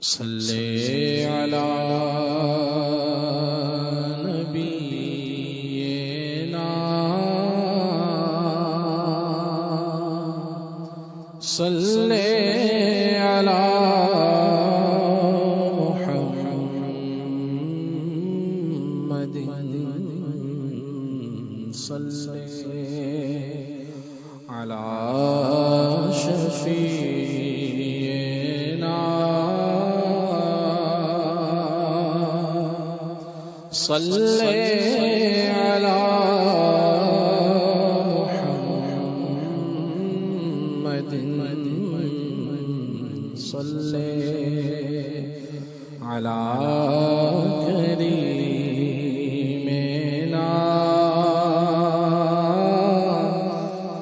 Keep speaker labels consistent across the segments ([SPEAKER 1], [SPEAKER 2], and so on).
[SPEAKER 1] صلی علی نبینا صلی علی محمد صلی علی شفیعنا صلی علی محمد صلی علی کریمنا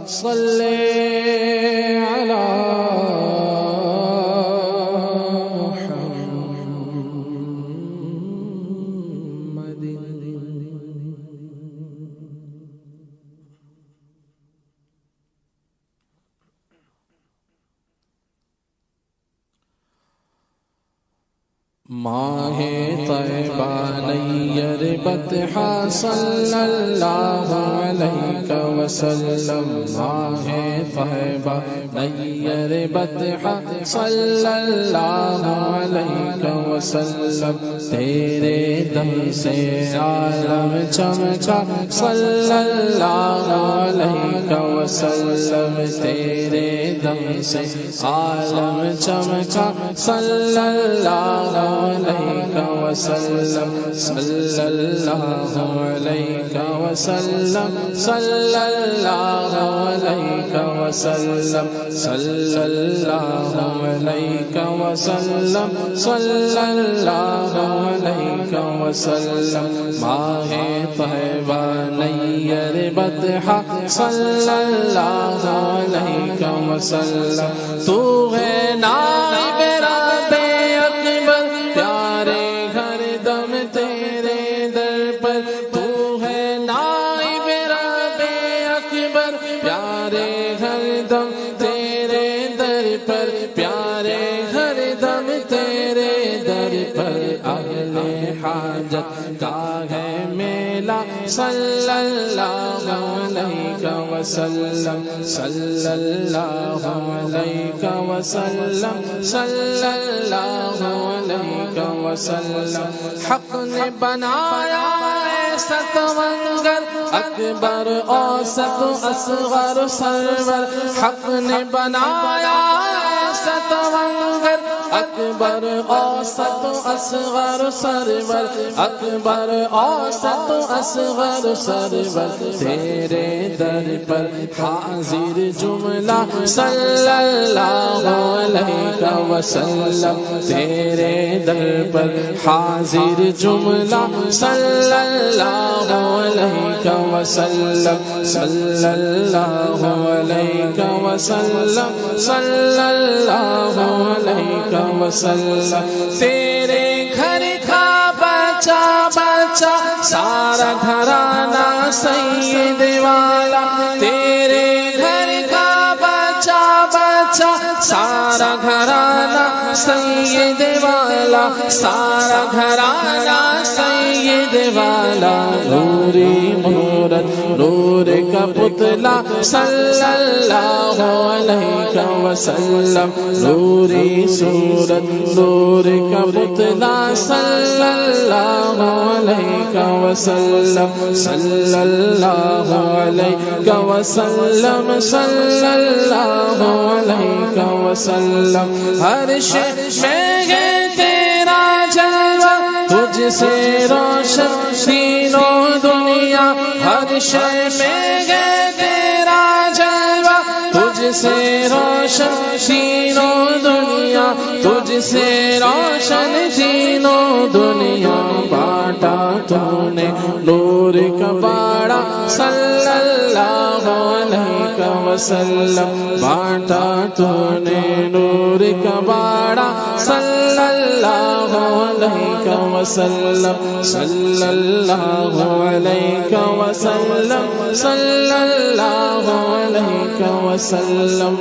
[SPEAKER 1] صلی ماہ طیبہ نیر بطحہ صلی اللہ علیہ وسلم ماہ طیبہ نیر بطحہ صلی اللہ علیہ وسلم تیرے دم سے عالم چمکا صلی اللہ علیہ وسلم تیرے دم سے عالم چمکا صلی اللہ علیہ وسلم صلی اللہ علیہ وسلم صلی اللہ علیہ وسلم صلی اللہ علیہ وسلم صلی اللہ علیہ وسلم ماہ طیبہ نیر بطحہ صلی اللہ علیہ وسلم تو ہے نائب رب اکبر پیارے گھر دم تیرے در پر تو ہے نائب رب اکبر پیارے گھر دم تیرے در پر پیارے گھر دم تیرے در پر اہل حاجت کا ہے میلہ صلی اللہ علیہ وسلم صلی اللہ علیہ وسلم صلی اللہ علیہ وسلم حق نے بنایا ایسا توانگر اکبر اوسط اصغر سرور حق نے بنایا ایسا توانگر اکبر اوسط اصغر سرور اکبر اوسط اصغر سرور تیرے در پر حاضر جملہ صلی اللہ علیہ وسلم تیرے در پر حاضر جملہ صلی اللہ علیہ وسلم صلی اللہ علیہ وسلم صلی اللہ علیہ وسلم تیرے گھر کا بچہ بچہ سارا گھرانہ سید والا تیرے گھر کا بچہ بچہ سارا گھرانہ سید والا سارا گھرانہ سید والا نوری مورت نور کا پتلا صلی اللہ علیہ وسلم نوری صورت نور کا پتلا صلی اللہ علیہ وسلم صلی اللہ علیہ وسلم صلی اللہ علیہ وسلم عرش میں ہے تیرا جلوہ تجھ سے روشن تینوں دنیا عرش میں ہے تیرا جلوہ تجھ سے روشن تینوں دنیا تجھ سے روشن تینوں دنیا بانٹا تو نے نور کا باڑا صلی اللہ علیہ وسلم بانٹا تو نے نور کا باڑا صلی اللہ علیہ وسلم صلی اللہ علیہ وسلم صلی اللہ علیہ وسلم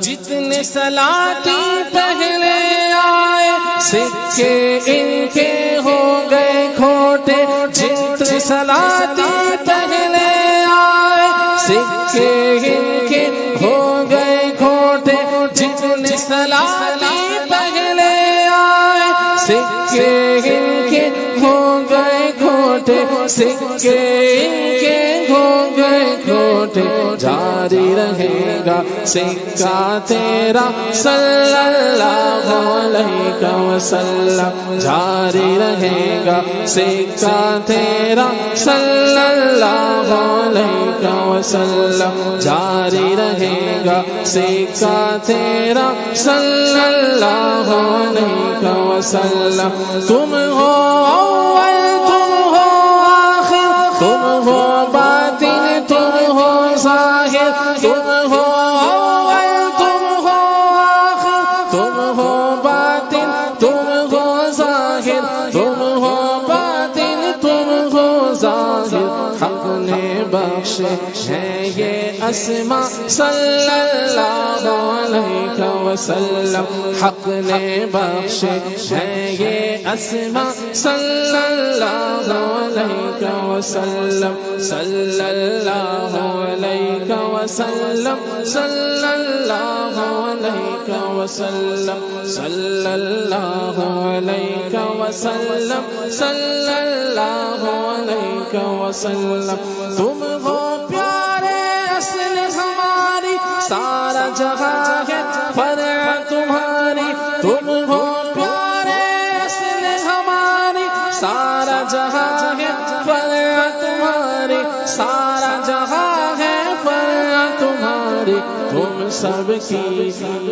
[SPEAKER 1] جتنے صلاتی پہلے آئے سکے ان کے ہو گئے کھوٹے جتنے صلاتی پہلے آئے سکے ان کے ہو گئے کھوٹے جتنے صلاتی پہلے آئے سکے ان کے ہو گئے کھوٹے سکے ان کے ہو گئے کھوٹے جاری رہے گا سکہ تیرا صلی اللہ علیہ وسلم جاری رہے گا سکہ تیرا صلی اللہ علیہ وسلم جاری رہے گا سکہ تیرا صلی اللہ علیہ وسلم تم ہو اول تم ہو آخر تم ہو باطن تم ہو ظاہر تم ہو اول تم ہو آخر تم ہو باطن تم ہو ظاہر تم ہو باطن تم ہو ظاہر حق نے بخشے ہے یہ اسماء صلی اللہ علیہ وسلم حق نے بخشے ہے یہ اسماء صلی اللہ علیہ وسلم صلی اللہ علیہ وسلم صلی اللہ علیہ وسلم صلی اللہ علیہ وسلم صلی اللہ علیہ وسلم تم ہو پیارے اصل ہماری سارا جہاں ہے فرع تمہاری تم ہو پیارے اصل ہماری سارا جہاں ہے فرع تمہاری سارا جہاں ہے فرع تمہاری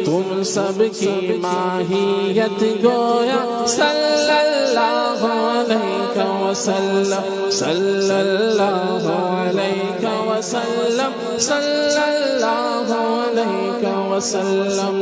[SPEAKER 1] تم سب کی ماہیت گویا صلی اللہ علیہ وسلم صلی اللہ علیہ وسلم صلی اللہ علیہ وسلم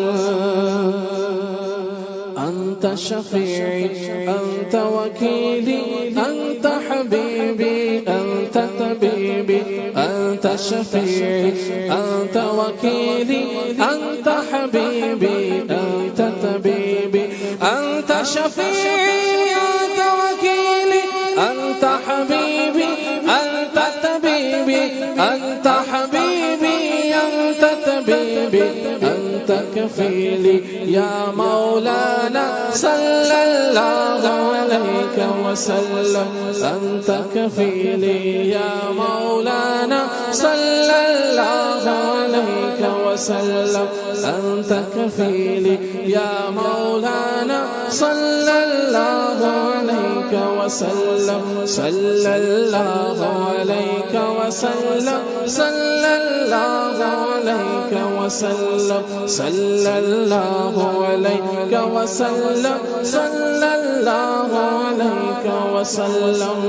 [SPEAKER 1] انت شفیعی انت وکیلی انت حبیبی انت طبیبی انت شفیعی انت وکیلی انت حبیبی انت طبیبی انت شفیعی انت وکیلی انت حبیبی انت طبیبی انت حبیبی انت طبیبی انت کفیلی یا مولانا صلی اللہ علیہ وسلم انت کفیلی یا مولانا صلی اللہ علیہ وسلم انت کفیلی یا مولانا صلی اللہ علیہ وسلم صلی اللہ علیہ وسلم صلی اللہ علیہ وسلم صلی اللہ علیہ وسلم صلی اللہ علیہ وسلم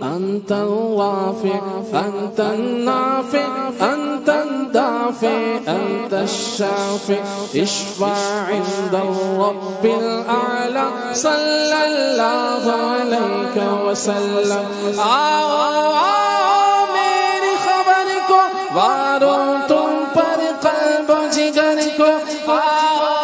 [SPEAKER 1] انت الوافع انت النافع انت الدافع انت الشافع اشفع عند الرب الاعلى صلی اللہ علیہ وسلم آؤ میری خبر کو وارو تم پر قلب و جگر کو آؤ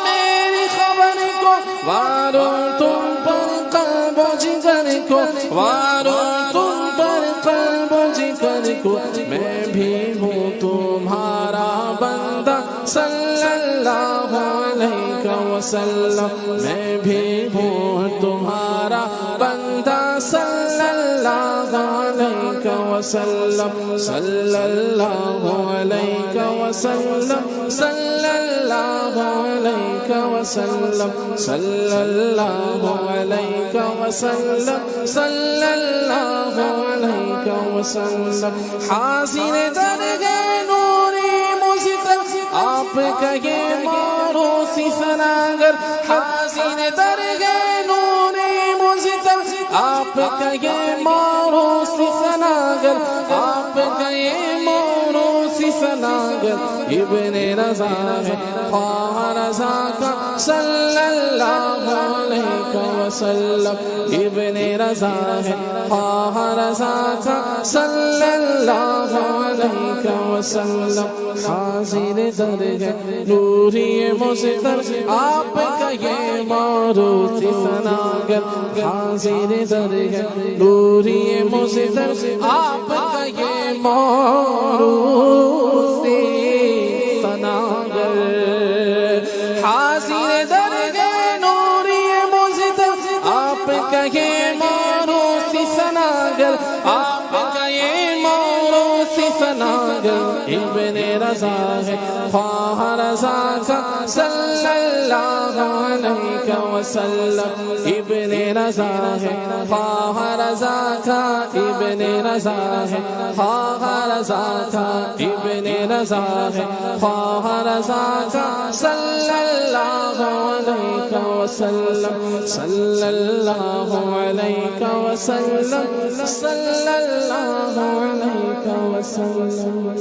[SPEAKER 1] میری خبر کو وارو تم پر قلب و جگر کو وارو تم پر قلب و جگر کو میں بھی ہوں تمہارا بندہ صلی اللہ علیہ وسلم میں بھی ہوں تمہارا بندہ صلی اللہ علیہ وسلم صلی اللہ علیہ وسلم صلی اللہ علیہ وسلم صلی اللہ علیہ وسلم صلی اللہ علیہ وسلم حاضر درگاہ نوری مصطفی آپ کا یہ معروف فناگر حاضر درگاہ نوری مصطفی آپ کا یہ معروف فناگر آپ کا یہ معروف فناگر ابن رضا ہے خواہ رضا کا صلی اللہ علیہ وسلم ابن رضا ہے خواہ رضا کا صلی اللہ علیہ وسلم حاضر در ہے نوری مصطر آپ کا یہ موروث ثناگر حاضر در ہے نوری مصطر آپ کا یہ موروث ثناگر حاضر در ہے نوری مصطر آپ کا یہ موروث ثناگر آپ کا یہ موروث ثناگر ابن رضا ہے خواہ رضا کا صلی اللہ علیہ وسلم ابن رضا ہے خواہ رضا کا ابن رضا ہے خواہ رضا کا ابن رضا ہے خواہ رضا کا صلی اللہ علیہ وسلم صلی اللہ علیہ وسلم صلی اللہ علیہ وسلم